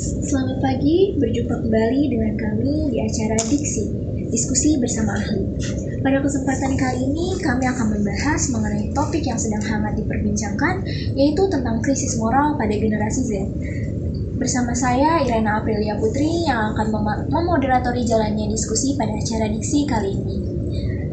Selamat pagi, berjumpa kembali dengan kami di acara Diksi, diskusi bersama ahli. Pada kesempatan kali ini, kami akan membahas mengenai topik yang sedang hangat diperbincangkan, yaitu tentang krisis moral pada generasi Z. Bersama saya, Irena Aprilia Putri, yang akan memoderatori jalannya diskusi pada acara Diksi kali ini.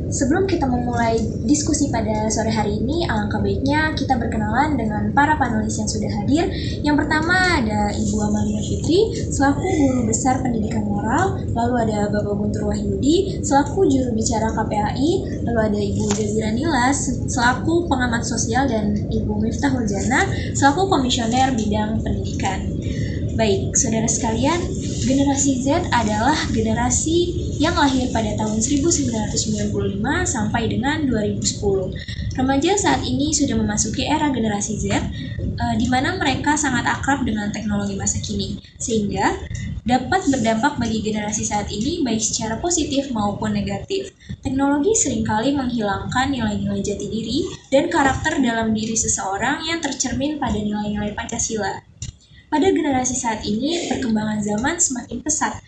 Sebelum kita memulai diskusi pada sore hari ini, alangkah baiknya kita berkenalan dengan para panelis yang sudah hadir. Yang pertama ada Ibu Amalia Fitri, selaku Guru Besar Pendidikan Moral. Lalu ada Bapak Guntur Wahyudi, selaku Juru Bicara KPAI. Lalu ada Ibu Dewi Ranila, selaku Pengamat Sosial. Dan Ibu Miftahul Jana, selaku Komisioner Bidang Pendidikan. Baik, saudara sekalian, generasi Z adalah generasi yang lahir pada tahun 1995 sampai dengan 2010. Remaja saat ini sudah memasuki era generasi Z, di mana mereka sangat akrab dengan teknologi masa kini, sehingga dapat berdampak bagi generasi saat ini baik secara positif maupun negatif. Teknologi seringkali menghilangkan nilai-nilai jati diri dan karakter dalam diri seseorang yang tercermin pada nilai-nilai Pancasila. Pada generasi saat ini, perkembangan zaman semakin pesat,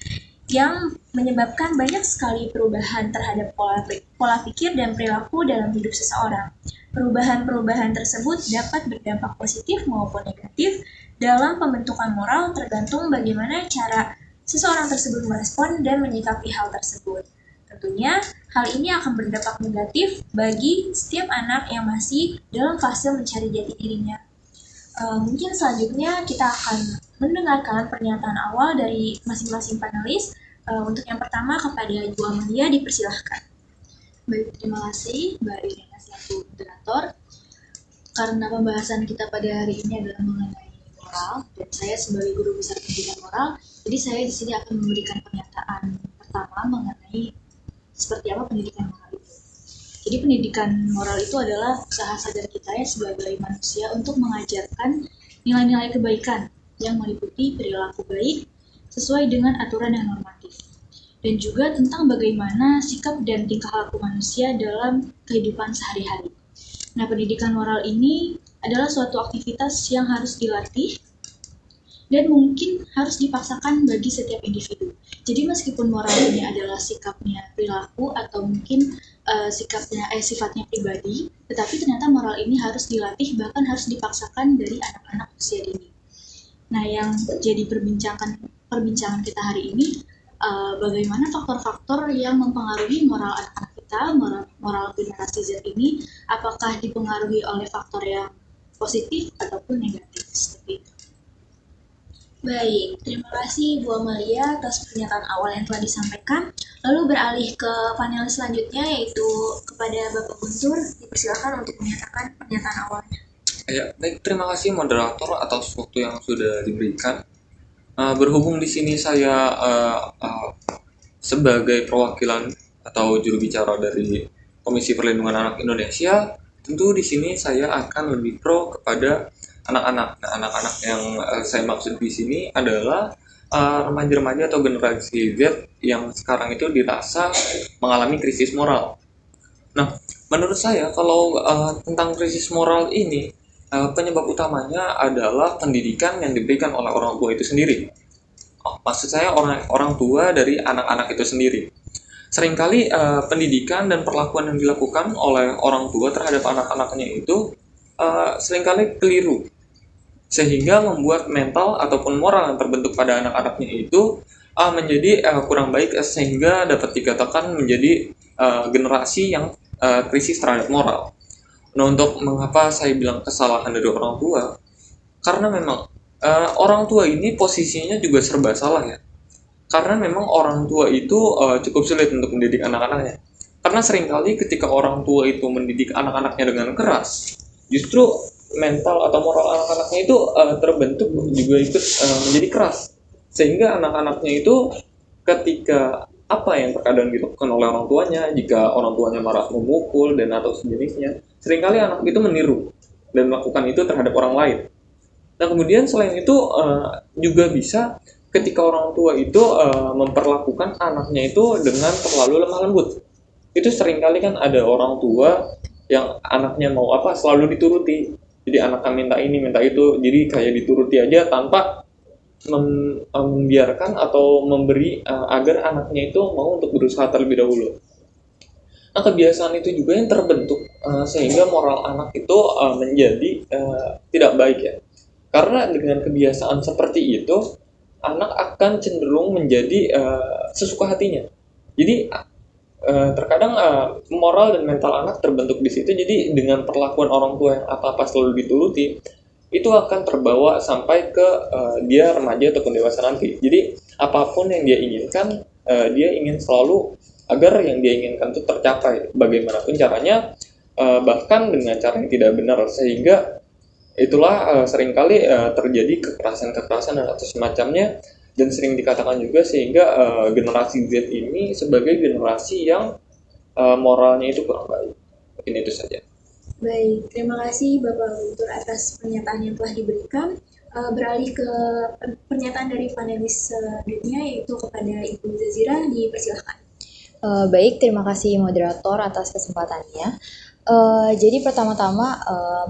yang menyebabkan banyak sekali perubahan terhadap pola pikir dan perilaku dalam hidup seseorang. Perubahan-perubahan tersebut dapat berdampak positif maupun negatif dalam pembentukan moral, tergantung bagaimana cara seseorang tersebut merespon dan menyikapi hal tersebut. Tentunya, hal ini akan berdampak negatif bagi setiap anak yang masih dalam fase mencari jati dirinya. Mungkin selanjutnya kita akan mendengarkan pernyataan awal dari masing-masing panelis. Untuk yang pertama kepada Ibu Amalia, dipersilahkan. Baik, terima kasih Mbak Irina selaku moderator. Karena pembahasan kita pada hari ini adalah mengenai moral, dan saya sebagai Guru Besar Pendidikan Moral, jadi saya di sini akan memberikan pernyataan pertama mengenai seperti apa pendidikan moral itu. Jadi pendidikan moral itu adalah usaha sadar kita ya sebagai manusia untuk mengajarkan nilai-nilai kebaikan yang meliputi perilaku baik sesuai dengan aturan yang normatif, dan juga tentang bagaimana sikap dan tingkah laku manusia dalam kehidupan sehari-hari. Nah, pendidikan moral ini adalah suatu aktivitas yang harus dilatih dan mungkin harus dipaksakan bagi setiap individu. Jadi meskipun moral ini adalah sikapnya perilaku atau mungkin sifatnya pribadi, tetapi ternyata moral ini harus dilatih, bahkan harus dipaksakan dari anak-anak usia dini. Nah, yang jadi perbincangan kita hari ini, bagaimana faktor-faktor yang mempengaruhi moral anak-anak kita, moral generasi Z ini, apakah dipengaruhi oleh faktor yang positif ataupun negatif, seperti itu. Baik, terima kasih Bu Amalia atas pernyataan awal yang telah disampaikan. Lalu beralih ke panel selanjutnya, yaitu kepada Bapak Guntur, dipersilakan untuk menyatakan pernyataan awalnya. Ya, baik, terima kasih moderator atas waktu yang sudah diberikan. Berhubung di sini saya sebagai perwakilan atau juru bicara dari Komisi Perlindungan Anak Indonesia, tentu di sini saya akan lebih pro kepada anak-anak. Nah, anak-anak yang saya maksud di sini adalah remaja-remaja atau generasi Z yang sekarang itu dirasa mengalami krisis moral. Nah, menurut saya kalau tentang krisis moral ini, penyebab utamanya adalah pendidikan yang diberikan oleh orang tua itu sendiri. Maksud saya orang tua dari anak-anak itu sendiri. Seringkali pendidikan dan perlakuan yang dilakukan oleh orang tua terhadap anak-anaknya itu seringkali keliru, sehingga membuat mental ataupun moral yang terbentuk pada anak-anaknya itu menjadi kurang baik, sehingga dapat dikatakan menjadi generasi yang krisis terhadap moral. Nah, untuk mengapa saya bilang kesalahan dari orang tua, karena memang orang tua ini posisinya juga serba salah ya. Karena memang orang tua itu cukup sulit untuk mendidik anak-anaknya. Karena seringkali ketika orang tua itu mendidik anak-anaknya dengan keras, justru mental atau moral anak-anaknya itu terbentuk juga ikut menjadi keras. Sehingga anak-anaknya itu ketika apa yang terkadang dilakukan oleh orang tuanya, jika orang tuanya marah memukul dan atau sejenisnya, seringkali anak itu meniru dan melakukan itu terhadap orang lain. Nah, kemudian selain itu juga bisa ketika orang tua itu memperlakukan anaknya itu dengan terlalu lemah lembut. Itu seringkali kan ada orang tua yang anaknya mau apa selalu dituruti. Jadi anaknya minta ini, minta itu, jadi kayak dituruti aja tanpa membiarkan atau memberi agar anaknya itu mau untuk berusaha terlebih dahulu. Nah, kebiasaan itu juga yang terbentuk sehingga moral anak itu menjadi tidak baik ya. Karena dengan kebiasaan seperti itu, anak akan cenderung menjadi sesuka hatinya. Jadi terkadang moral dan mental anak terbentuk di situ. Jadi dengan perlakuan orang tua yang apa-apa selalu dituruti, itu akan terbawa sampai ke dia remaja ataupun dewasa nanti. Jadi apapun yang dia inginkan, dia ingin selalu agar yang dia inginkan itu tercapai bagaimanapun caranya, bahkan dengan cara yang tidak benar, sehingga itulah seringkali terjadi kekerasan-kekerasan dan atau semacamnya, dan sering dikatakan juga sehingga generasi Z ini sebagai generasi yang moralnya itu kurang baik. Mungkin itu saja. Baik, terima kasih Bapak Guntur atas pernyataan yang telah diberikan. Beralih ke pernyataan dari panelis selanjutnya, yaitu kepada Ibu Zazira, dipersilahkan. Baik, terima kasih moderator atas kesempatannya. Jadi pertama-tama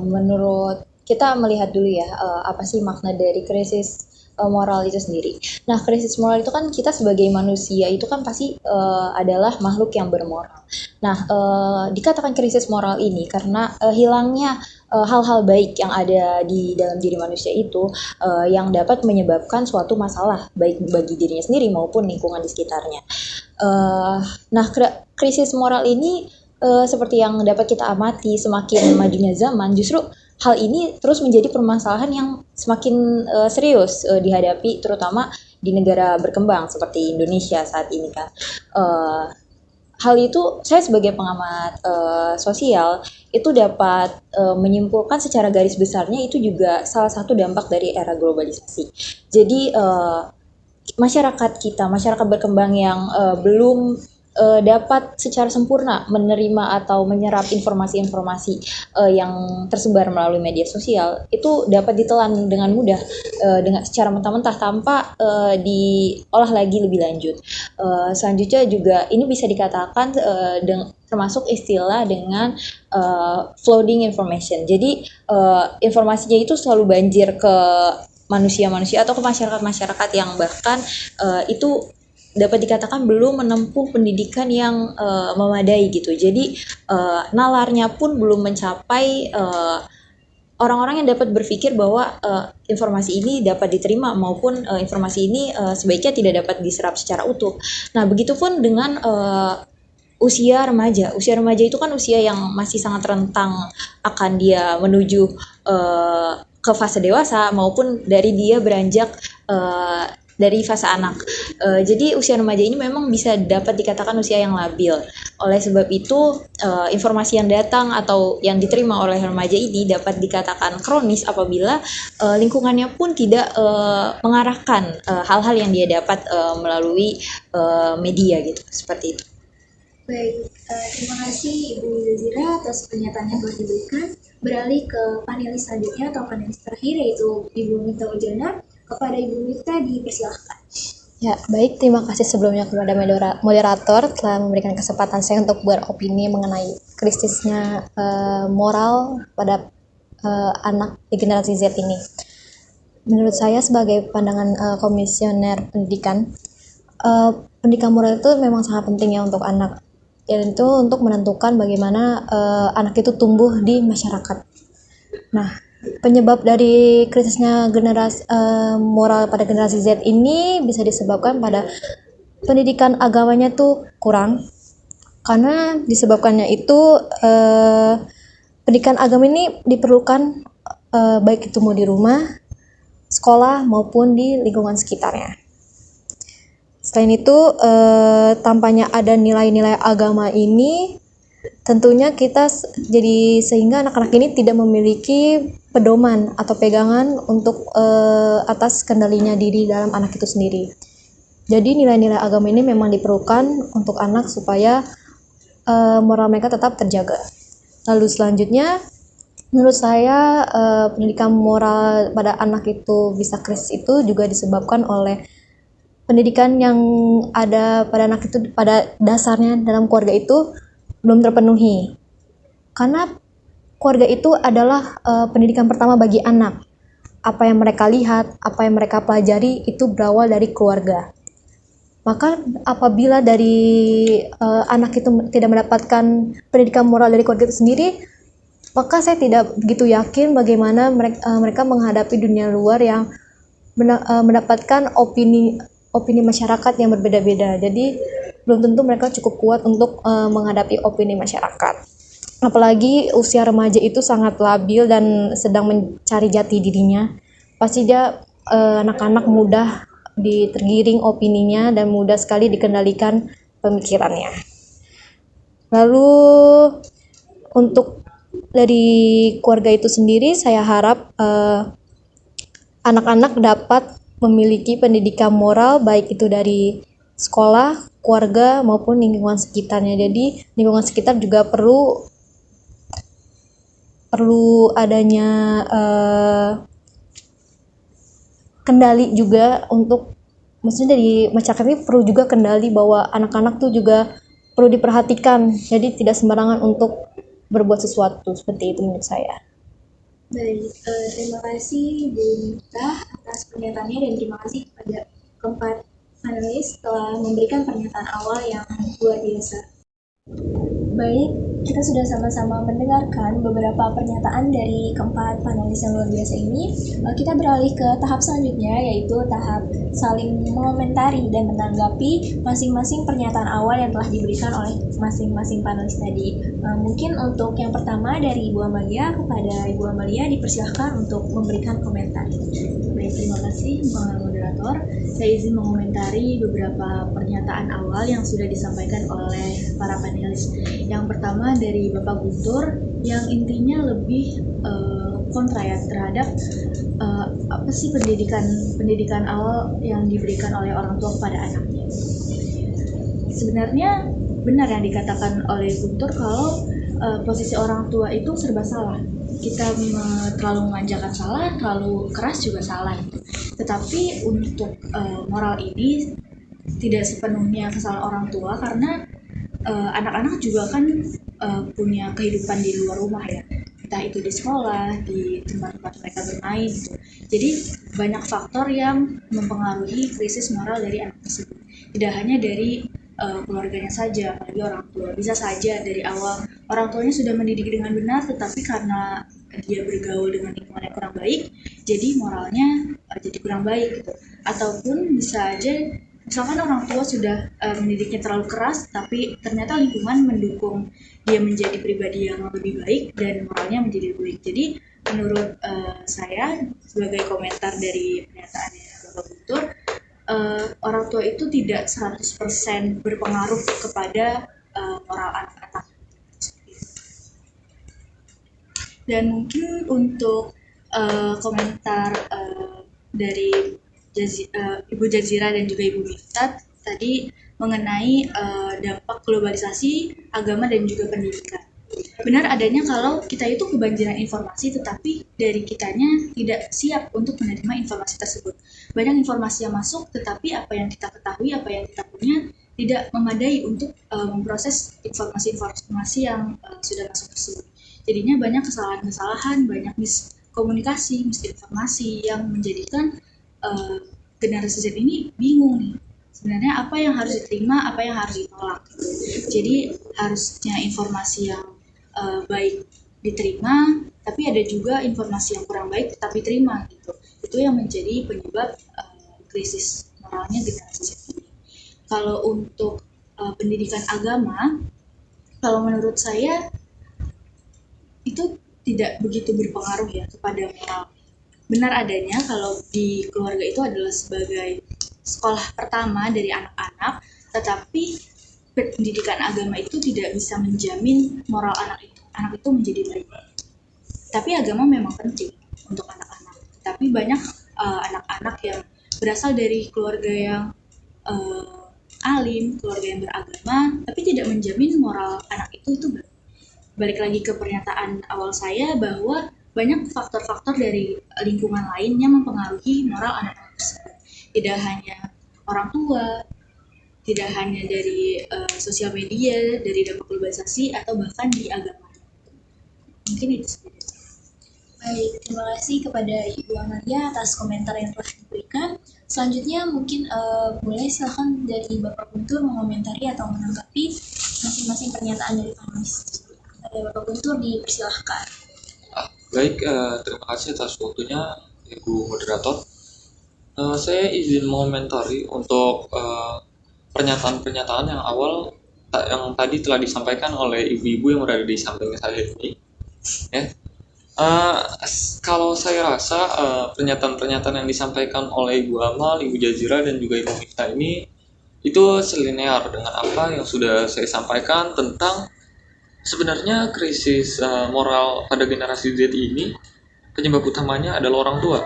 menurut kita melihat dulu ya apa sih makna dari krisis moral itu sendiri. Nah, krisis moral itu kan kita sebagai manusia itu kan pasti adalah makhluk yang bermoral. Nah, dikatakan krisis moral ini karena hilangnya hal-hal baik yang ada di dalam diri manusia itu yang dapat menyebabkan suatu masalah baik bagi dirinya sendiri maupun lingkungan di sekitarnya. Nah, krisis moral ini seperti yang dapat kita amati semakin majunya zaman, justru hal ini terus menjadi permasalahan yang semakin serius dihadapi terutama di negara berkembang seperti Indonesia saat ini kan. Hal itu saya sebagai pengamat sosial itu dapat menyimpulkan secara garis besarnya itu juga salah satu dampak dari era globalisasi. Jadi masyarakat berkembang yang belum dapat secara sempurna menerima atau menyerap informasi-informasi yang tersebar melalui media sosial itu dapat ditelan dengan mudah dengan secara mentah-mentah tanpa diolah lagi lebih lanjut. Selanjutnya juga ini bisa dikatakan termasuk istilah dengan flooding information. Jadi informasinya itu selalu banjir ke manusia-manusia atau ke masyarakat-masyarakat yang bahkan itu dapat dikatakan belum menempuh pendidikan yang memadai gitu. Jadi nalarnya pun belum mencapai orang-orang yang dapat berpikir bahwa informasi ini dapat diterima maupun informasi ini sebaiknya tidak dapat diserap secara utuh. Nah, begitupun dengan usia remaja. Usia remaja itu kan usia yang masih sangat rentang akan dia menuju ke fase dewasa maupun dari dia beranjak dari fase anak. Jadi usia remaja ini memang bisa dapat dikatakan usia yang labil. Oleh sebab itu informasi yang datang atau yang diterima oleh remaja ini dapat dikatakan kronis apabila lingkungannya pun tidak mengarahkan hal-hal yang dia dapat melalui media gitu, seperti itu. Baik, terima kasih Ibu Zazira atas pernyataan yang telah diberikan. Beralih ke panelis selanjutnya atau panelis terakhir, yaitu Ibu Mita Ujana. Kepada Ibu Mita dipersilahkan. Ya, baik, terima kasih sebelumnya kepada moderator telah memberikan kesempatan saya untuk beropini mengenai krisisnya moral pada anak di generasi Z ini. Menurut saya sebagai pandangan komisioner pendidikan, pendidikan moral itu memang sangat penting ya untuk anak, yaitu untuk menentukan bagaimana anak itu tumbuh di masyarakat. Nah, penyebab dari krisisnya moral pada generasi Z ini bisa disebabkan pada pendidikan agamanya tuh kurang, karena disebabkannya itu pendidikan agama ini diperlukan baik itu mau di rumah, sekolah maupun di lingkungan sekitarnya. Selain itu, tampaknya ada nilai-nilai agama ini, tentunya kita jadi sehingga anak-anak ini tidak memiliki pedoman atau pegangan untuk atas kendalinya diri dalam anak itu sendiri. Jadi nilai-nilai agama ini memang diperlukan untuk anak supaya moral mereka tetap terjaga. Lalu selanjutnya, menurut saya pendidikan moral pada anak itu bisa krisis itu juga disebabkan oleh pendidikan yang ada pada anak itu pada dasarnya dalam keluarga itu belum terpenuhi. Karena keluarga itu adalah pendidikan pertama bagi anak. apa yang mereka lihat, apa yang mereka pelajari itu berawal dari keluarga. Maka apabila dari anak itu tidak mendapatkan pendidikan moral dari keluarga itu sendiri, maka saya tidak begitu yakin bagaimana mereka menghadapi dunia luar yang mendapatkan opini masyarakat yang berbeda-beda. Jadi belum tentu mereka cukup kuat untuk menghadapi opini masyarakat. Apalagi usia remaja itu sangat labil dan sedang mencari jati dirinya. Pasti dia anak-anak mudah tergiring opininya dan mudah sekali dikendalikan pemikirannya. Lalu untuk dari keluarga itu sendiri, saya harap anak-anak dapat memiliki pendidikan moral baik itu dari sekolah, keluarga maupun lingkungan sekitarnya. Jadi lingkungan sekitar juga perlu adanya kendali juga untuk, maksudnya dari masyarakat ini perlu juga kendali bahwa anak-anak tuh juga perlu diperhatikan, jadi tidak sembarangan untuk berbuat sesuatu, seperti itu menurut saya. Baik, terima kasih Bu Miftah atas pernyataannya dan terima kasih kepada keempat panelis telah memberikan pernyataan awal yang luar biasa. Baik, kita sudah sama-sama mendengarkan beberapa pernyataan dari keempat panelis yang luar biasa ini. Kita beralih ke tahap selanjutnya, yaitu tahap saling mengomentari dan menanggapi masing-masing pernyataan awal yang telah diberikan oleh masing-masing panelis tadi. Mungkin untuk yang pertama dari Ibu Amalia, kepada Ibu Amalia dipersilahkan untuk memberikan komentar. Baik, terima kasih moderator. Saya izin mengomentari beberapa pernyataan awal yang sudah disampaikan oleh para panelis. Yang pertama dari Bapak Guntur, yang intinya lebih kontra ya terhadap apa sih pendidikan awal yang diberikan oleh orang tua kepada anaknya. Sebenarnya benar yang dikatakan oleh Guntur kalau posisi orang tua itu serba salah. Kita terlalu memanjakan salah, terlalu keras juga salah. Tetapi untuk moral ini tidak sepenuhnya kesalahan orang tua, karena anak-anak juga kan punya kehidupan di luar rumah ya, entah itu di sekolah, di tempat-tempat mereka bermain gitu. Jadi banyak faktor yang mempengaruhi krisis moral dari anak tersebut. Tidak hanya dari keluarganya saja, apalagi orang tua. Bisa saja dari awal orang tuanya sudah mendidik dengan benar, tetapi karena dia bergaul dengan lingkungan yang kurang baik, jadi moralnya jadi kurang baik gitu. Ataupun bisa aja misalkan orang tua sudah mendidiknya terlalu keras, tapi ternyata lingkungan mendukung dia menjadi pribadi yang lebih baik dan moralnya menjadi lebih baik. Jadi menurut saya sebagai komentar dari pernyataannya Bapak Guntur, orang tua itu tidak 100% berpengaruh kepada moral anak-anak. Dan mungkin untuk komentar dari Ibu Jazira dan juga Ibu Miftah tadi mengenai dampak globalisasi, agama dan juga pendidikan. Benar adanya kalau kita itu kebanjiran informasi, tetapi dari kitanya tidak siap untuk menerima informasi tersebut. Banyak informasi yang masuk, tetapi apa yang kita ketahui, apa yang kita punya tidak memadai untuk memproses informasi-informasi yang sudah masuk tersebut. Jadinya banyak kesalahan-kesalahan, banyak miskomunikasi, misinformasi yang menjadikan generasi Z ini bingung nih. Sebenarnya apa yang harus diterima, apa yang harus ditolak. Jadi harusnya informasi yang baik diterima, tapi ada juga informasi yang kurang baik tetapi diterima gitu. Itu yang menjadi penyebab krisis moralnya generasi Z ini. Kalau untuk pendidikan agama, kalau menurut saya itu tidak begitu berpengaruh ya kepada moral. Benar adanya kalau di keluarga itu adalah sebagai sekolah pertama dari anak-anak, tetapi pendidikan agama itu tidak bisa menjamin moral anak itu menjadi baik. Tapi agama memang penting untuk anak-anak. Tapi banyak anak-anak yang berasal dari keluarga yang alim, keluarga yang beragama, tapi tidak menjamin moral anak itu baik. Balik lagi ke pernyataan awal saya bahwa banyak faktor-faktor dari lingkungan lain yang mempengaruhi moral anak-anak tersebut. Tidak hanya orang tua, tidak hanya dari sosial media, dari dampak globalisasi, atau bahkan di agama. Mungkin itu saja. Baik, terima kasih kepada Ibu Amalia atas komentar yang telah diberikan. Selanjutnya mungkin boleh silahkan dari Bapak Guntur mengomentari atau menanggapi masing-masing pernyataan dari panelis. Ada Bapak Guntur, dipersilahkan. Baik, terima kasih atas waktunya Ibu Moderator. Saya izin mengomentari untuk pernyataan-pernyataan yang awal yang tadi telah disampaikan oleh ibu-ibu yang berada di samping saya ini. Ya. Kalau saya rasa pernyataan-pernyataan yang disampaikan oleh Ibu Amal, Ibu Jazira, dan juga Ibu Miftah ini itu selinear dengan apa yang sudah saya sampaikan tentang sebenarnya krisis moral pada generasi Z ini. Penyebab utamanya adalah orang tua.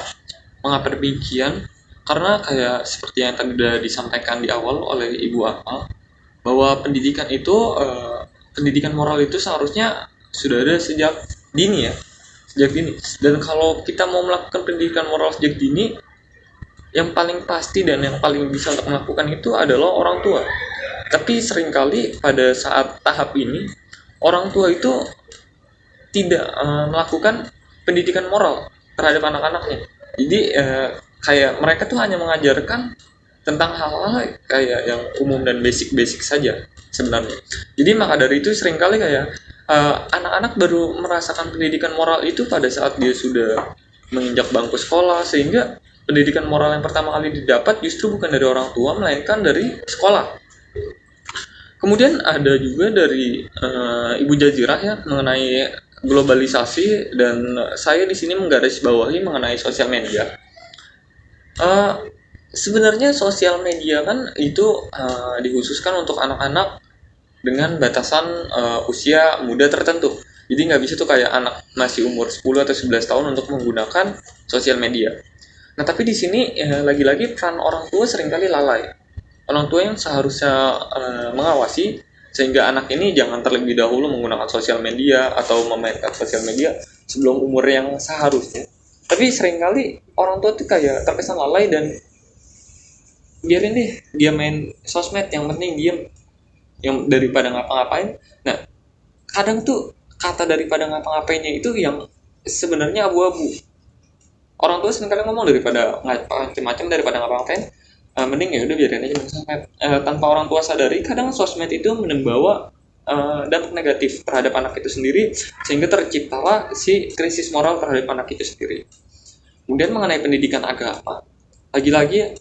Mengapa demikian? Karena kayak seperti yang tadi sudah disampaikan di awal oleh Ibu Amal, bahwa pendidikan itu, pendidikan moral itu seharusnya sudah ada sejak dini ya, sejak dini. Dan kalau kita mau melakukan pendidikan moral sejak dini, yang paling pasti dan yang paling bisa untuk melakukan itu adalah orang tua. Tapi seringkali pada saat tahap ini, orang tua itu tidak melakukan pendidikan moral terhadap anak-anaknya. Jadi kayak mereka tuh hanya mengajarkan tentang hal-hal kayak yang umum dan basic-basic saja sebenarnya. Jadi maka dari itu seringkali kayak anak-anak baru merasakan pendidikan moral itu pada saat dia sudah menginjak bangku sekolah, sehingga pendidikan moral yang pertama kali didapat justru bukan dari orang tua melainkan dari sekolah. Kemudian ada juga dari Ibu Jazirah ya mengenai globalisasi, dan saya di sini menggarisbawahi mengenai sosial media. Sebenarnya sosial media kan itu dikhususkan untuk anak-anak dengan batasan usia muda tertentu. Jadi nggak bisa tuh kayak anak masih umur 10 atau 11 tahun untuk menggunakan sosial media. Nah, tapi di sini lagi-lagi peran orang tua seringkali lalai. Orang tua yang seharusnya mengawasi sehingga anak ini jangan terlebih dahulu menggunakan sosial media atau memainkan sosial media sebelum umur yang seharusnya. Tapi seringkali orang tua tuh kayak terkesan lalai dan biarin deh dia main sosmed, yang penting diem, yang daripada ngapa-ngapain. Nah, kadang tuh kata daripada ngapa-ngapainnya itu yang sebenarnya abu-abu. Orang tua seringkali ngomong daripada macam-macam, daripada ngapa-ngapain, mending ya udah biarin aja main sosmed. Tanpa orang tua sadari, kadang sosmed itu membawa dampak negatif terhadap anak itu sendiri, sehingga terciptalah si krisis moral terhadap anak itu sendiri. Kemudian mengenai pendidikan agama, lagi-lagi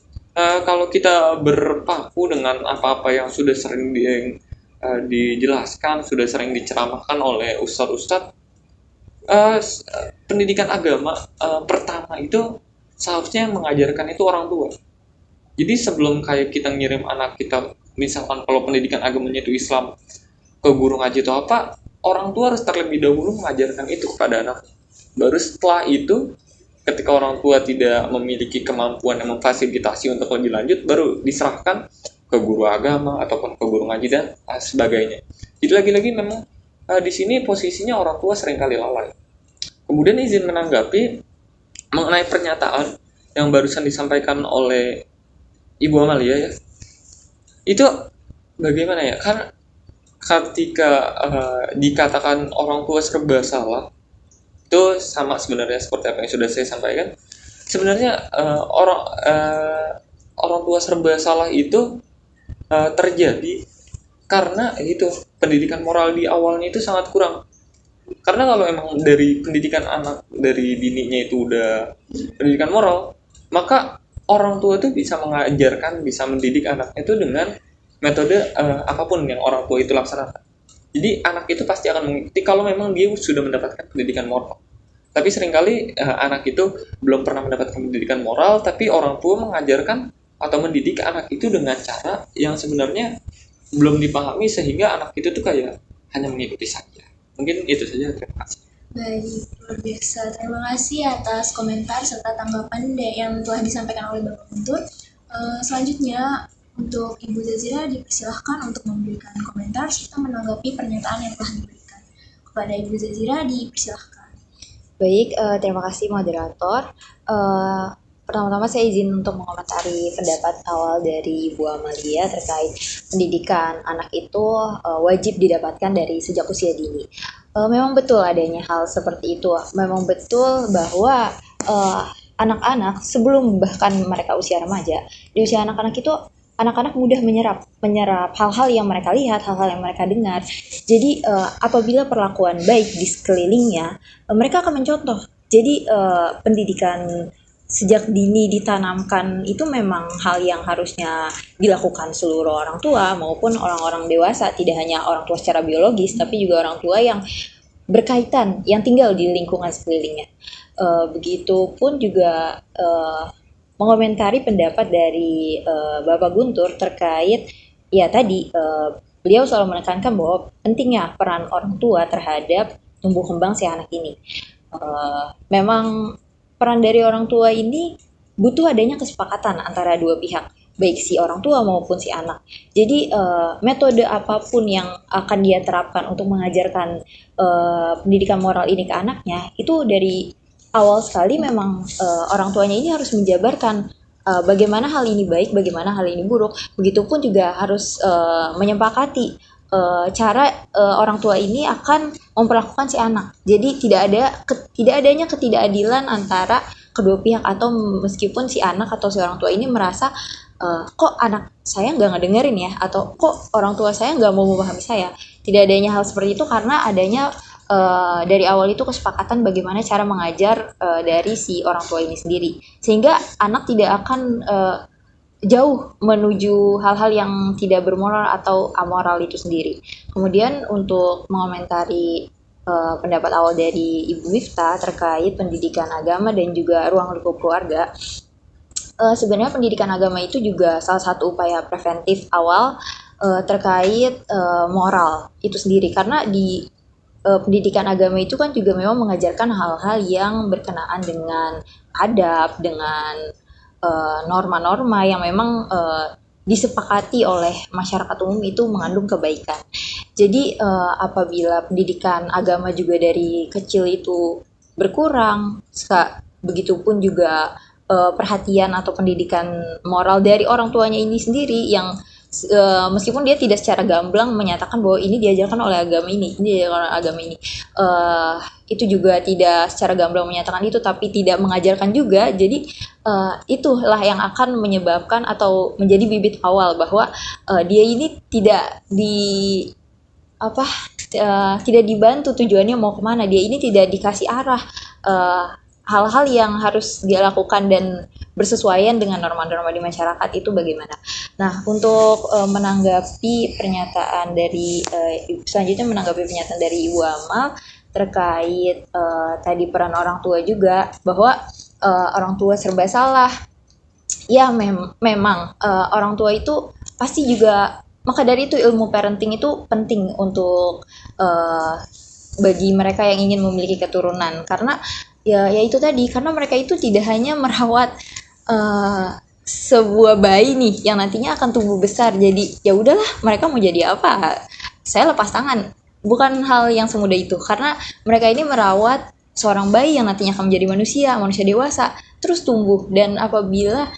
kalau kita berpaku dengan apa-apa yang sudah sering dijelaskan, sudah sering diceramahkan oleh ustadz-ustadz, pendidikan agama pertama itu seharusnya yang mengajarkan itu orang tua. Jadi sebelum kayak kita ngirim anak kita, misalkan kalau pendidikan agamanya itu Islam, ke guru ngaji atau apa, orang tua harus terlebih dahulu mengajarkan itu kepada anak. Baru setelah itu, ketika orang tua tidak memiliki kemampuan yang memfasilitasi untuk lebih lanjut, baru diserahkan ke guru agama ataupun ke guru ngaji dan sebagainya. Jadi lagi-lagi memang di sini posisinya orang tua seringkali lalai. Kemudian izin menanggapi mengenai pernyataan yang barusan disampaikan oleh Ibu Amalia ya. Itu bagaimana ya? Kan ketika dikatakan orang tua serba salah, itu sama sebenarnya seperti apa yang sudah saya sampaikan. Sebenarnya orang tua serba salah itu terjadi karena itu pendidikan moral di awalnya itu sangat kurang. Karena kalau emang dari pendidikan anak dari dininya itu udah pendidikan moral, maka orang tua itu bisa mengajarkan, bisa mendidik anaknya itu dengan metode apapun yang orang tua itu laksanakan. Jadi anak itu pasti akan mengikuti kalau memang dia sudah mendapatkan pendidikan moral. Tapi seringkali anak itu belum pernah mendapatkan pendidikan moral, tapi orang tua mengajarkan atau mendidik anak itu dengan cara yang sebenarnya belum dipahami, sehingga anak itu tuh kayak hanya mengikuti saja. Mungkin itu saja, terima kasih. Baik, luar biasa. Terima kasih atas komentar serta tanggapan yang telah disampaikan oleh Bapak Guntur. Selanjutnya, untuk Ibu Jazira dipersilahkan untuk memberikan komentar serta menanggapi pernyataan yang telah diberikan. Kepada Ibu Jazira dipersilahkan. Baik, terima kasih moderator. Pertama-tama saya izin untuk mengomentari pendapat awal dari Bu Amalia terkait pendidikan anak itu wajib didapatkan dari sejak usia dini. Memang betul adanya hal seperti itu. Memang betul bahwa anak-anak sebelum bahkan mereka usia remaja, di usia anak-anak itu anak-anak mudah menyerap hal-hal yang mereka lihat, hal-hal yang mereka dengar. Jadi apabila perlakuan baik di sekelilingnya, mereka akan mencontoh. Jadi pendidikan sejak dini ditanamkan itu memang hal yang harusnya dilakukan seluruh orang tua maupun orang-orang dewasa, tidak hanya orang tua secara biologis tapi juga orang tua yang berkaitan, yang tinggal di lingkungan sekelilingnya. Begitupun juga mengomentari pendapat dari Bapak Guntur terkait ya tadi beliau selalu menekankan bahwa pentingnya peran orang tua terhadap tumbuh kembang si anak ini. Memang peran dari orang tua ini butuh adanya kesepakatan antara dua pihak, baik si orang tua maupun si anak. Jadi metode apapun yang akan dia terapkan untuk mengajarkan pendidikan moral ini ke anaknya, itu dari awal sekali memang orang tuanya ini harus menjabarkan bagaimana hal ini baik, bagaimana hal ini buruk. Begitupun juga harus menyepakati cara orang tua ini akan memperlakukan si anak. Jadi tidak adanya ketidakadilan antara kedua pihak, atau meskipun si anak atau si orang tua ini merasa kok anak saya nggak ngedengerin ya, atau kok orang tua saya nggak mau memahami saya. Tidak adanya hal seperti itu karena adanya dari awal itu kesepakatan bagaimana cara mengajar dari si orang tua ini sendiri, sehingga anak tidak akan jauh menuju hal-hal yang tidak bermoral atau amoral itu sendiri. Kemudian untuk mengomentari pendapat awal dari Ibu Miftah terkait pendidikan agama dan juga ruang lingkup keluarga, sebenarnya pendidikan agama itu juga salah satu upaya preventif awal terkait moral itu sendiri, karena di pendidikan agama itu kan juga memang mengajarkan hal-hal yang berkenaan dengan adab, dengan norma-norma yang memang disepakati oleh masyarakat umum itu mengandung kebaikan. Jadi apabila pendidikan agama juga dari kecil itu berkurang, begitupun juga perhatian atau pendidikan moral dari orang tuanya ini sendiri yang meskipun dia tidak secara gamblang menyatakan bahwa ini diajarkan oleh agama ini diajarkan oleh agama ini, itu juga tidak secara gamblang menyatakan itu, tapi tidak mengajarkan juga. Jadi itulah yang akan menyebabkan atau menjadi bibit awal bahwa dia ini tidak tidak dibantu tujuannya mau kemana, dia ini tidak dikasih arah hal-hal yang harus dia lakukan dan bersesuaian dengan norma-norma di masyarakat itu bagaimana. Nah, untuk menanggapi pernyataan dari selanjutnya menanggapi pernyataan dari Ibu Amal terkait tadi peran orang tua juga, bahwa orang tua serba salah. Ya memang orang tua itu pasti juga, maka dari itu ilmu parenting itu penting untuk bagi mereka yang ingin memiliki keturunan, karena ya itu tadi, karena mereka itu tidak hanya merawat sebuah bayi nih yang nantinya akan tumbuh besar, jadi ya udahlah mereka mau jadi apa saya lepas tangan, bukan hal yang semudah itu, karena mereka ini merawat seorang bayi yang nantinya akan menjadi manusia dewasa terus tumbuh. Dan apabila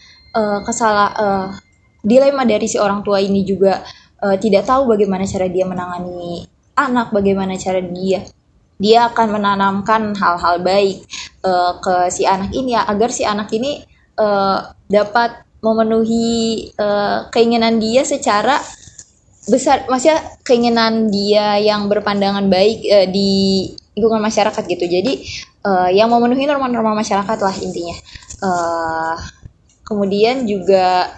dilema dari si orang tua ini juga tidak tahu bagaimana cara dia menangani anak, bagaimana cara dia akan menanamkan hal-hal baik ke si anak ini ya, agar si anak ini dapat memenuhi keinginan dia secara besar, maksudnya keinginan dia yang berpandangan baik di lingkungan masyarakat gitu. Jadi yang memenuhi norma-norma masyarakat lah intinya. Kemudian juga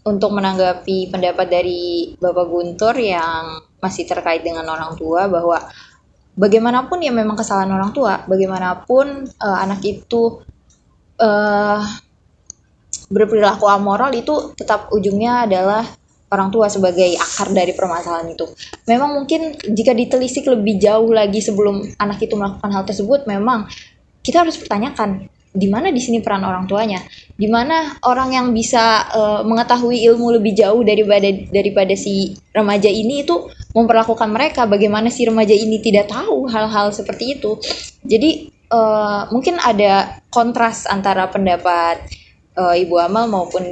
untuk menanggapi pendapat dari Bapak Guntur yang masih terkait dengan orang tua, bahwa bagaimanapun ya memang kesalahan orang tua, bagaimanapun anak itu berperilaku amoral, itu tetap ujungnya adalah orang tua sebagai akar dari permasalahan itu. Memang mungkin jika ditelisik lebih jauh lagi sebelum anak itu melakukan hal tersebut, memang kita harus pertanyakan di mana di sini peran orang tuanya, di mana orang yang bisa mengetahui ilmu lebih jauh daripada si remaja ini itu memperlakukan mereka, bagaimana si remaja ini tidak tahu hal-hal seperti itu. Jadi mungkin ada kontras antara pendapat Ibu Amal maupun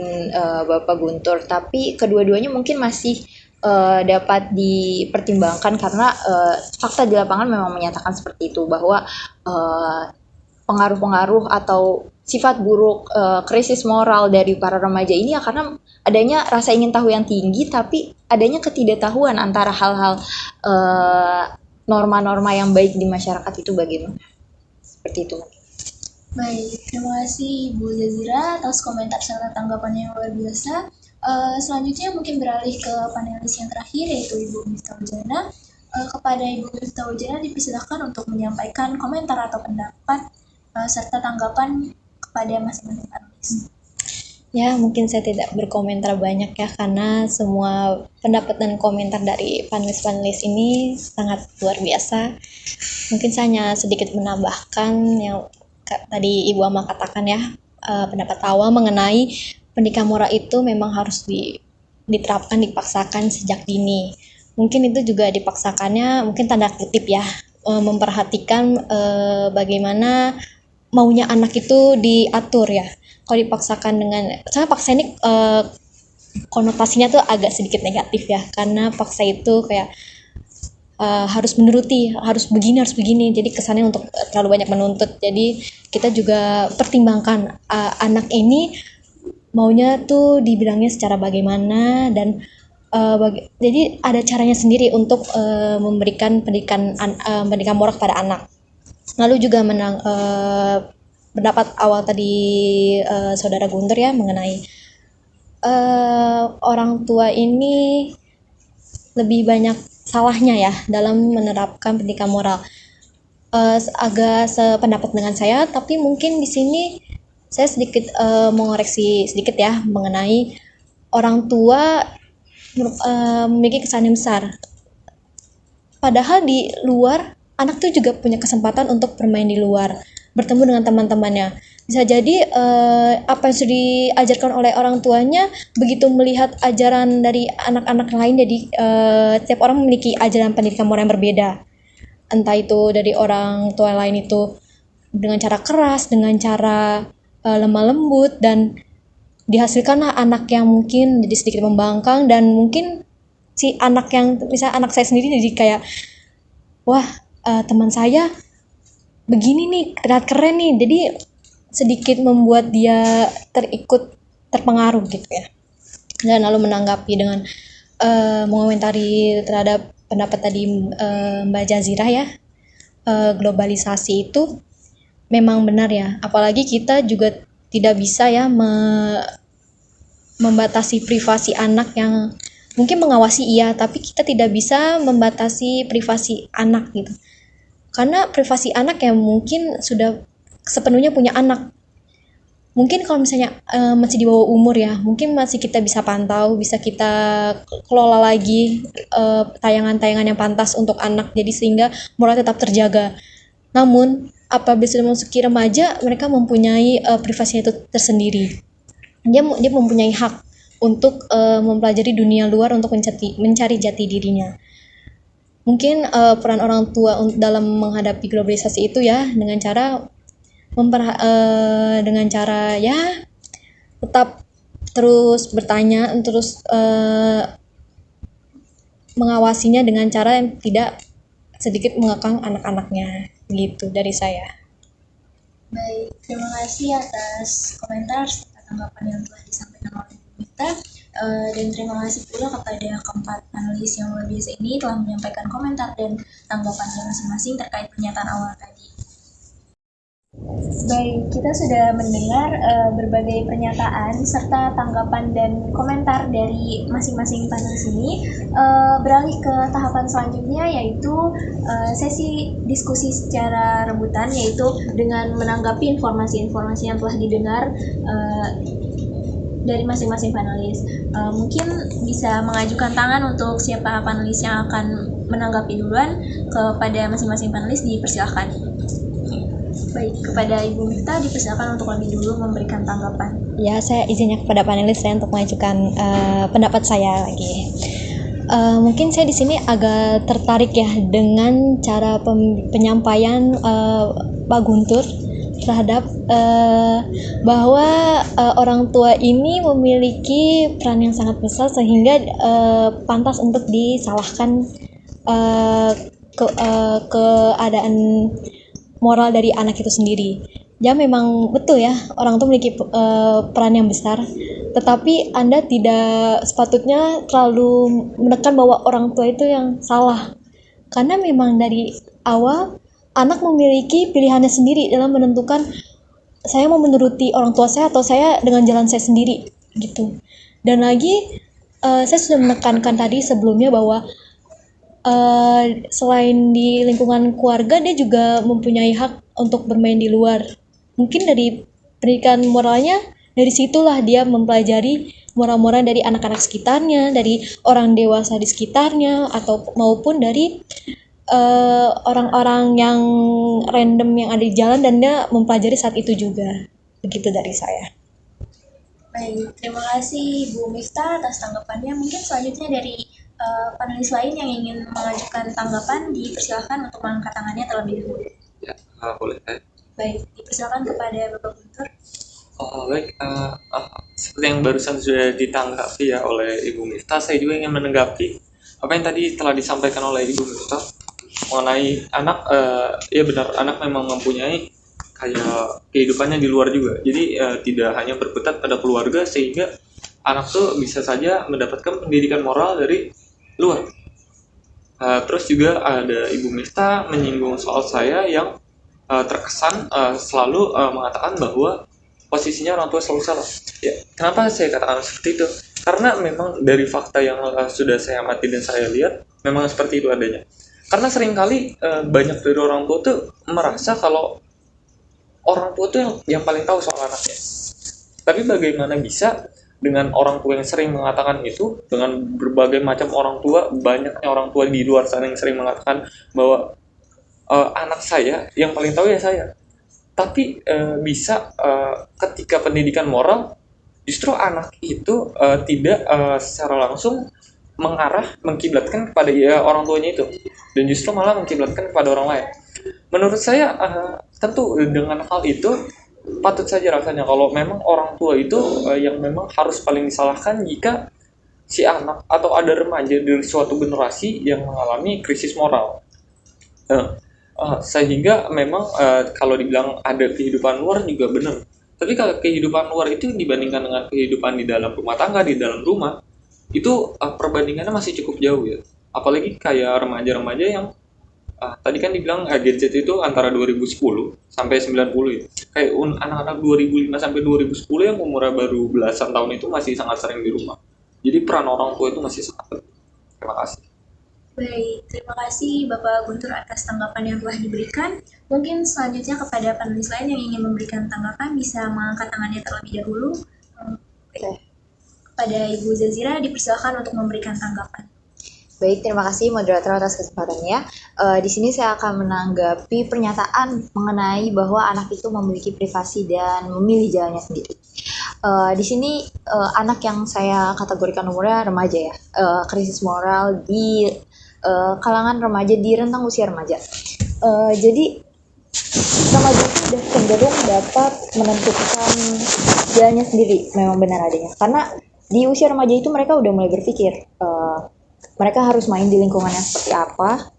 Bapak Guntur, tapi kedua-duanya mungkin masih dapat dipertimbangkan karena fakta di lapangan memang menyatakan seperti itu, bahwa pengaruh-pengaruh atau sifat buruk krisis moral dari para remaja ini ya karena adanya rasa ingin tahu yang tinggi, tapi adanya ketidaktahuan antara hal-hal norma-norma yang baik di masyarakat itu bagaimana. Seperti itu. Baik, terima kasih Ibu Jazira atas komentar serta tanggapannya yang luar biasa. Selanjutnya mungkin beralih ke panelis yang terakhir, yaitu Ibu Miftah Ujana. Kepada Ibu Miftah Ujana dipersilakan untuk menyampaikan komentar atau pendapat serta tanggapan kepada masing-masing panelis. Ya, mungkin saya tidak berkomentar banyak ya, karena semua pendapat dan komentar dari panelis-panelis ini sangat luar biasa. Mungkin saya hanya sedikit menambahkan yang tadi Ibu Amal katakan ya, pendapat awal mengenai pendidikan moral itu memang harus diterapkan, dipaksakan sejak dini. Mungkin itu juga dipaksakannya, mungkin tanda kutip ya, memperhatikan bagaimana maunya anak itu diatur ya. Kalau dipaksakan dengan, saya paksa ini konotasinya tuh agak sedikit negatif ya, karena paksa itu kayak harus menuruti, harus begini, jadi kesannya untuk terlalu banyak menuntut. Jadi kita juga pertimbangkan anak ini maunya tuh dibilangnya secara bagaimana, dan jadi ada caranya sendiri untuk memberikan pendidikan moral kepada anak. Lalu juga pendapat awal tadi Saudara Guntur ya mengenai orang tua ini lebih banyak salahnya ya dalam menerapkan pendidikan moral. Agak sependapat dengan saya, tapi mungkin di sini saya sedikit mengoreksi sedikit ya mengenai orang tua memiliki kesan yang besar. Padahal di luar anak tuh juga punya kesempatan untuk bermain di luar, bertemu dengan teman-temannya. Bisa jadi apa yang sudah diajarkan oleh orang tuanya, begitu melihat ajaran dari anak-anak lain, jadi setiap orang memiliki ajaran pendidikan moral yang berbeda. Entah itu dari orang tua lain itu dengan cara keras, dengan cara lemah lembut, dan dihasilkanlah anak yang mungkin jadi sedikit membangkang, dan mungkin si anak yang, misalnya anak saya sendiri jadi kayak, wah teman saya begini nih, keren nih, jadi sedikit membuat dia terpengaruh gitu ya. Dan lalu menanggapi dengan mengomentari terhadap pendapat tadi Mbak Jazira ya, globalisasi itu memang benar ya, apalagi kita juga tidak bisa ya membatasi privasi anak, yang mungkin mengawasi iya, tapi kita tidak bisa membatasi privasi anak gitu. Karena privasi anak yang mungkin sudah sepenuhnya punya anak. Mungkin kalau misalnya masih di bawah umur ya, mungkin masih kita bisa pantau, bisa kita kelola lagi tayangan-tayangan yang pantas untuk anak, jadi sehingga moral tetap terjaga. Namun apabila sudah memasuki remaja, mereka mempunyai privasinya itu tersendiri. Dia mempunyai hak untuk mempelajari dunia luar, untuk mencari jati dirinya. Mungkin peran orang tua dalam menghadapi globalisasi itu ya dengan cara ya tetap terus bertanya, terus mengawasinya dengan cara yang tidak sedikit mengekang anak-anaknya, gitu dari saya. Baik, terima kasih atas komentar serta tanggapan yang telah disampaikan oleh kita. Dan terima kasih pula kepada keempat panelis yang luar biasa ini telah menyampaikan komentar dan tanggapannya masing-masing terkait pernyataan awal tadi. Baik, kita sudah mendengar berbagai pernyataan serta tanggapan dan komentar dari masing-masing panelis ini. Beralih ke tahapan selanjutnya, yaitu sesi diskusi secara rebutan, yaitu dengan menanggapi informasi-informasi yang telah didengar dari masing-masing panelis. Mungkin bisa mengajukan tangan untuk siapa panelis yang akan menanggapi duluan. Kepada masing-masing panelis dipersilakan. Baik, kepada Ibu Miftah dipersilakan untuk lebih dulu memberikan tanggapan. Ya, saya izinnya kepada panelis saya untuk mengajukan pendapat saya lagi. Mungkin saya di sini agak tertarik ya dengan cara penyampaian Pak Guntur terhadap bahwa orang tua ini memiliki peran yang sangat besar sehingga pantas untuk disalahkan keadaan moral dari anak itu sendiri. Ya memang betul ya, orang tua memiliki peran yang besar, tetapi Anda tidak sepatutnya terlalu menekan bahwa orang tua itu yang salah. Karena memang dari awal anak memiliki pilihannya sendiri dalam menentukan saya mau menuruti orang tua saya atau saya dengan jalan saya sendiri gitu. Dan lagi saya sudah menekankan tadi sebelumnya bahwa selain di lingkungan keluarga dia juga mempunyai hak untuk bermain di luar. Mungkin dari pendidikan moralnya dari situlah dia mempelajari moral-moral dari anak-anak sekitarnya, dari orang dewasa di sekitarnya, atau maupun dari orang-orang yang random yang ada di jalan, dan dia mempelajari saat itu juga. Begitu dari saya. Baik, terima kasih Bu Miftah atas tanggapannya. Mungkin selanjutnya dari panelis lain yang ingin mengajukan tanggapan, dipersilakan untuk mengangkat tangannya terlebih dahulu. Ya, boleh saya. Baik, dipersilakan kepada Bapak Guntur. Baik, seperti yang barusan sudah ditanggapi ya oleh Ibu Miftah, saya juga ingin menanggapi apa yang tadi telah disampaikan oleh Ibu Miftah mengenai anak. Ya benar, anak memang mempunyai kayak kehidupannya di luar juga. Jadi tidak hanya berkutat pada keluarga, sehingga anak tuh bisa saja mendapatkan pendidikan moral dari luar. Terus juga ada Ibu Miftah menyinggung soal saya yang terkesan selalu mengatakan bahwa posisinya orang tua selalu salah. Ya, kenapa saya katakan seperti itu? Karena memang dari fakta yang sudah saya amati dan saya lihat, memang seperti itu adanya. Karena seringkali banyak dari orang tua tuh merasa kalau orang tua tuh yang paling tahu soal anaknya. Tapi bagaimana bisa dengan orang tua yang sering mengatakan itu, dengan berbagai macam orang tua, banyaknya orang tua di luar sana yang sering mengatakan bahwa anak saya yang paling tahu ya saya. Tapi bisa ketika pendidikan moral, justru anak itu tidak secara langsung mengkiblatkan kepada orang tuanya itu, dan justru malah mengkiblatkan kepada orang lain. Menurut saya tentu dengan hal itu patut saja rasanya kalau memang orang tua itu yang memang harus paling disalahkan jika si anak atau ada remaja dari suatu generasi yang mengalami krisis moral. Sehingga memang kalau dibilang ada kehidupan luar juga benar. Tapi kalau kehidupan luar itu dibandingkan dengan kehidupan di dalam rumah tangga, di dalam rumah, itu perbandingannya masih cukup jauh ya. Apalagi kayak remaja-remaja yang tadi kan dibilang gadget itu antara 2010 sampai 90 ya. Kayak anak-anak 2005 sampai 2010 yang umurnya baru belasan tahun itu masih sangat sering di rumah. Jadi peran orang tua itu masih sangat penting. Terima kasih. Baik, terima kasih Bapak Guntur atas tanggapan yang telah diberikan. Mungkin selanjutnya kepada panelis lain yang ingin memberikan tanggapan bisa mengangkat tangannya terlebih dahulu. Kepada Ibu Zazira dipersilakan untuk memberikan tanggapan. Baik, terima kasih moderator atas kesempatannya. Di sini saya akan menanggapi pernyataan mengenai bahwa anak itu memiliki privasi dan memilih jalannya sendiri. Di sini anak yang saya kategorikan umurnya remaja ya, krisis moral di kalangan remaja di rentang usia remaja. Jadi remaja itu sudah cenderung dapat menentukan jalannya sendiri, memang benar adanya. Karena di usia remaja itu mereka udah mulai berpikir mereka harus main di lingkungan yang seperti apa,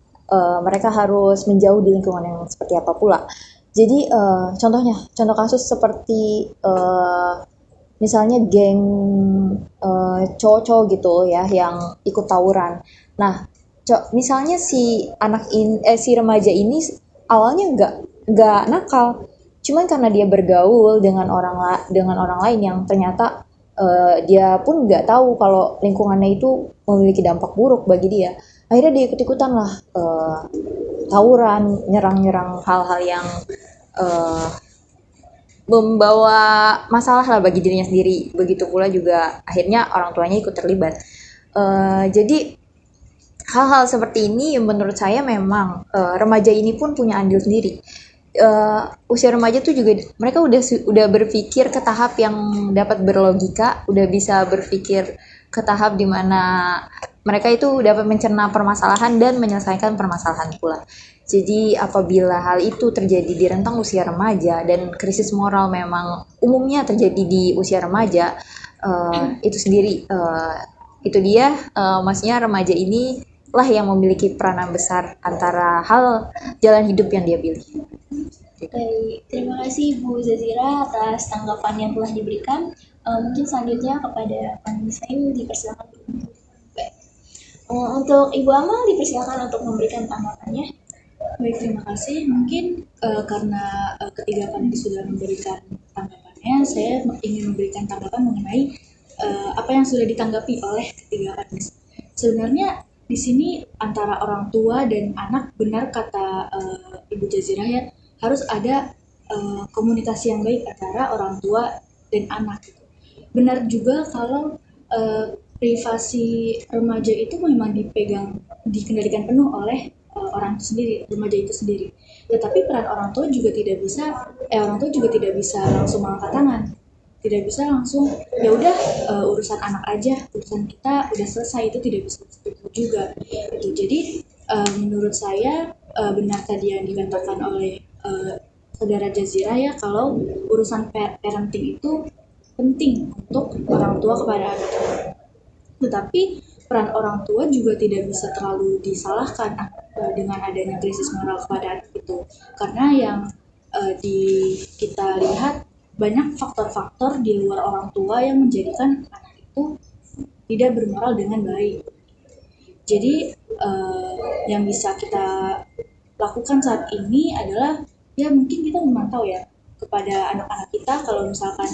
mereka harus menjauh di lingkungan yang seperti apa pula. Jadi contoh kasus seperti misalnya geng cowok-cowok gitu ya yang ikut tawuran. Nah, misalnya si remaja ini awalnya nggak nakal, cuman karena dia bergaul dengan orang lain yang ternyata dia pun nggak tahu kalau lingkungannya itu memiliki dampak buruk bagi dia. Akhirnya dia ikut-ikutan lah tawuran, nyerang-nyerang hal-hal yang membawa masalah lah bagi dirinya sendiri. Begitu pula juga akhirnya orang tuanya ikut terlibat. Jadi hal-hal seperti ini menurut saya memang remaja ini pun punya andil sendiri. Usia remaja tuh juga mereka udah berpikir ke tahap yang dapat berlogika, udah bisa berpikir ke tahap dimana mereka itu dapat mencerna permasalahan dan menyelesaikan permasalahan pula. Jadi apabila hal itu terjadi di rentang usia remaja dan krisis moral memang umumnya terjadi di usia remaja, itu sendiri itu dia maksudnya remaja ini lah yang memiliki peranan besar antara hal jalan hidup yang dia pilih. Baik, terima kasih Bu Zazira atas tanggapan yang telah diberikan. Mungkin selanjutnya kepada panelis lain dipersilakan untuk untuk Ibu Amal dipersilakan untuk memberikan tanggapannya. Baik, terima kasih. Mungkin karena ketiga panelis sudah memberikan tanggapannya, saya ingin memberikan tanggapan mengenai apa yang sudah ditanggapi oleh ketiga panelis. Sebenarnya di sini antara orang tua dan anak, benar kata Ibu Jazirah ya, harus ada komunikasi yang baik antara orang tua dan anak. Benar juga kalau privasi remaja itu memang dikendalikan penuh oleh orang itu sendiri, remaja itu sendiri. Tetapi peran orang tua juga tidak bisa langsung mengangkat tangan, tidak bisa langsung ya udah urusan anak aja, urusan kita udah selesai, itu tidak bisa seperti itu juga. Jadi menurut saya benar tadi yang dikatakan oleh saudara Jazira ya, kalau urusan parenting itu penting untuk orang tua kepada anak. Tetapi peran orang tua juga tidak bisa terlalu disalahkan dengan adanya krisis moral kepada anak itu, karena yang kita lihat banyak faktor-faktor di luar orang tua yang menjadikan anak itu tidak bermoral dengan baik. Jadi yang bisa kita lakukan saat ini adalah ya mungkin kita memantau ya kepada anak-anak kita, kalau misalkan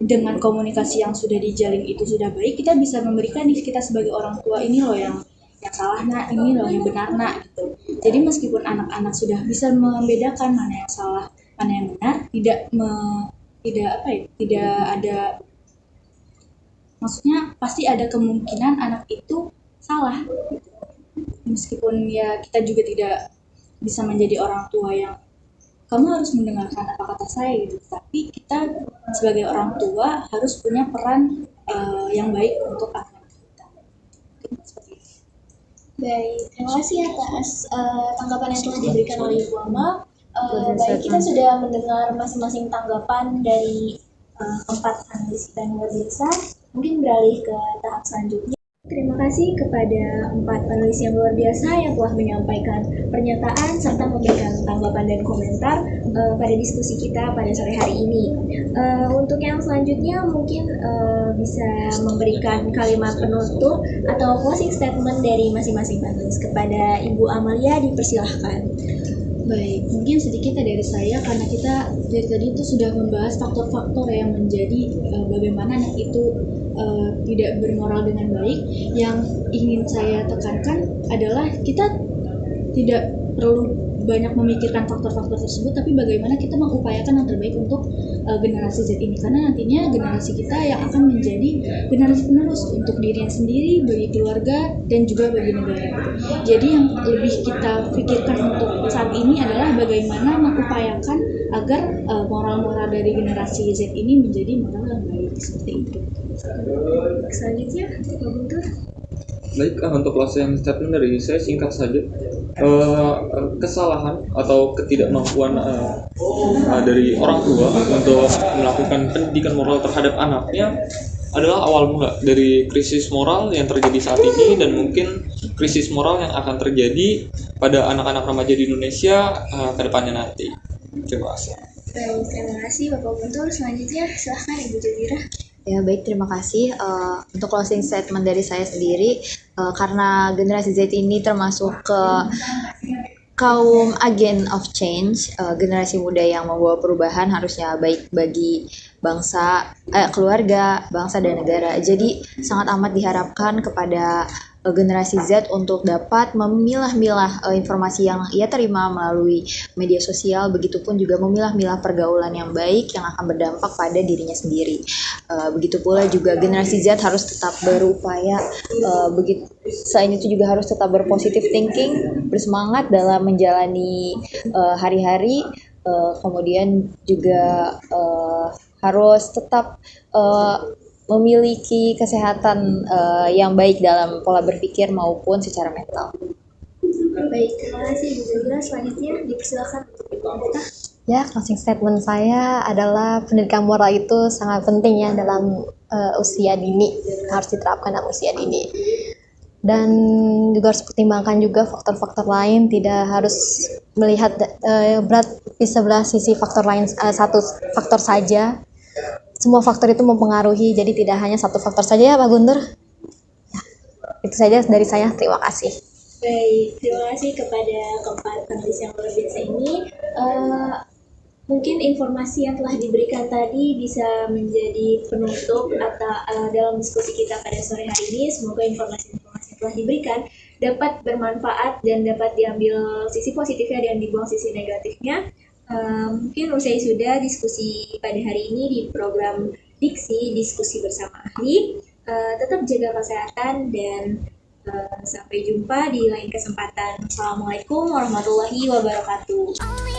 dengan komunikasi yang sudah dijalin itu sudah baik, kita bisa memberikan nih, kita sebagai orang tua ini loh yang salah nak, ini loh yang benar nak gitu. Jadi meskipun anak-anak sudah bisa membedakan mana yang salah, mana yang benar, tidak ada, maksudnya pasti ada kemungkinan anak itu salah. Meskipun ya kita juga tidak bisa menjadi orang tua yang kamu harus mendengarkan apa kata saya gitu, tapi kita sebagai orang tua harus punya peran yang baik untuk anak kita. Baik, terima kasih atas tanggapan yang telah diberikan oleh Ibu Amal. Baik, kita sudah mendengar masing-masing tanggapan dari keempat panelis kita yang luar biasa. Mungkin beralih ke tahap selanjutnya. Terima kasih kepada 4 panelis yang luar biasa yang telah menyampaikan pernyataan serta memberikan tanggapan dan komentar pada diskusi kita pada sore hari ini. Untuk yang selanjutnya mungkin bisa memberikan kalimat penutup atau closing statement dari masing-masing panelis. Kepada Ibu Amalia dipersilahkan. Baik, mungkin sedikit dari saya, karena kita dari tadi itu sudah membahas faktor-faktor yang menjadi bagaimana anak itu tidak bermoral dengan baik. Yang ingin saya tekankan adalah kita tidak perlu banyak memikirkan faktor-faktor tersebut, tapi bagaimana kita mengupayakan yang terbaik untuk generasi Z ini, karena nantinya generasi kita yang akan menjadi generasi penerus untuk dirinya sendiri, bagi keluarga, dan juga bagi negara. Jadi yang lebih kita pikirkan untuk saat ini adalah bagaimana mengupayakan agar moral-moral dari generasi Z ini menjadi moral yang baik, seperti itu. Selanjutnya, Pak Guntur. Baik, untuk closing statement dari saya singkat saja. Kesalahan atau ketidakmampuan dari orang tua untuk melakukan pendidikan moral terhadap anaknya adalah awal mula dari krisis moral yang terjadi saat ini, dan mungkin krisis moral yang akan terjadi pada anak-anak remaja di Indonesia ke depannya nanti. Terima kasih. Baik, terima kasih Bapak Guntur. Selanjutnya silahkan Ibu Jazira. Ya baik, terima kasih. Untuk closing statement dari saya sendiri, karena generasi Z ini termasuk ke kaum agent of change, generasi muda yang membawa perubahan harusnya baik bagi bangsa, keluarga, bangsa dan negara. Jadi sangat amat diharapkan kepada generasi Z untuk dapat memilah-milah informasi yang ia terima melalui media sosial, begitupun juga memilah-milah pergaulan yang baik yang akan berdampak pada dirinya sendiri. Begitu pula juga generasi Z harus tetap berupaya, selain itu juga harus tetap berpositive thinking, bersemangat dalam menjalani hari-hari, kemudian juga harus tetap memiliki kesehatan yang baik dalam pola berpikir maupun secara mental. Baik, terima kasih Bu Zazila. Selanjutnya dipersilakan untuk Ibu Amita. Ya, closing statement saya adalah pendidikan moral itu sangat penting ya dalam usia dini, harus diterapkan dalam usia dini. Dan juga harus pertimbangkan juga faktor-faktor lain, tidak harus melihat berat di sebelah sisi faktor lain, satu faktor saja. Semua faktor itu mempengaruhi, jadi tidak hanya satu faktor saja ya Pak Guntur. Ya, itu saja dari saya, terima kasih. Baik, terima kasih kepada keempat panelis yang luar biasa ini. Mungkin informasi yang telah diberikan tadi bisa menjadi penutup atau dalam diskusi kita pada sore hari ini. Semoga informasi-informasi yang telah diberikan dapat bermanfaat dan dapat diambil sisi positifnya dan dibuang sisi negatifnya. Mungkin usai sudah diskusi pada hari ini di program Diksi, diskusi bersama ahli. Tetap jaga kesehatan dan sampai jumpa di lain kesempatan. Assalamualaikum warahmatullahi wabarakatuh.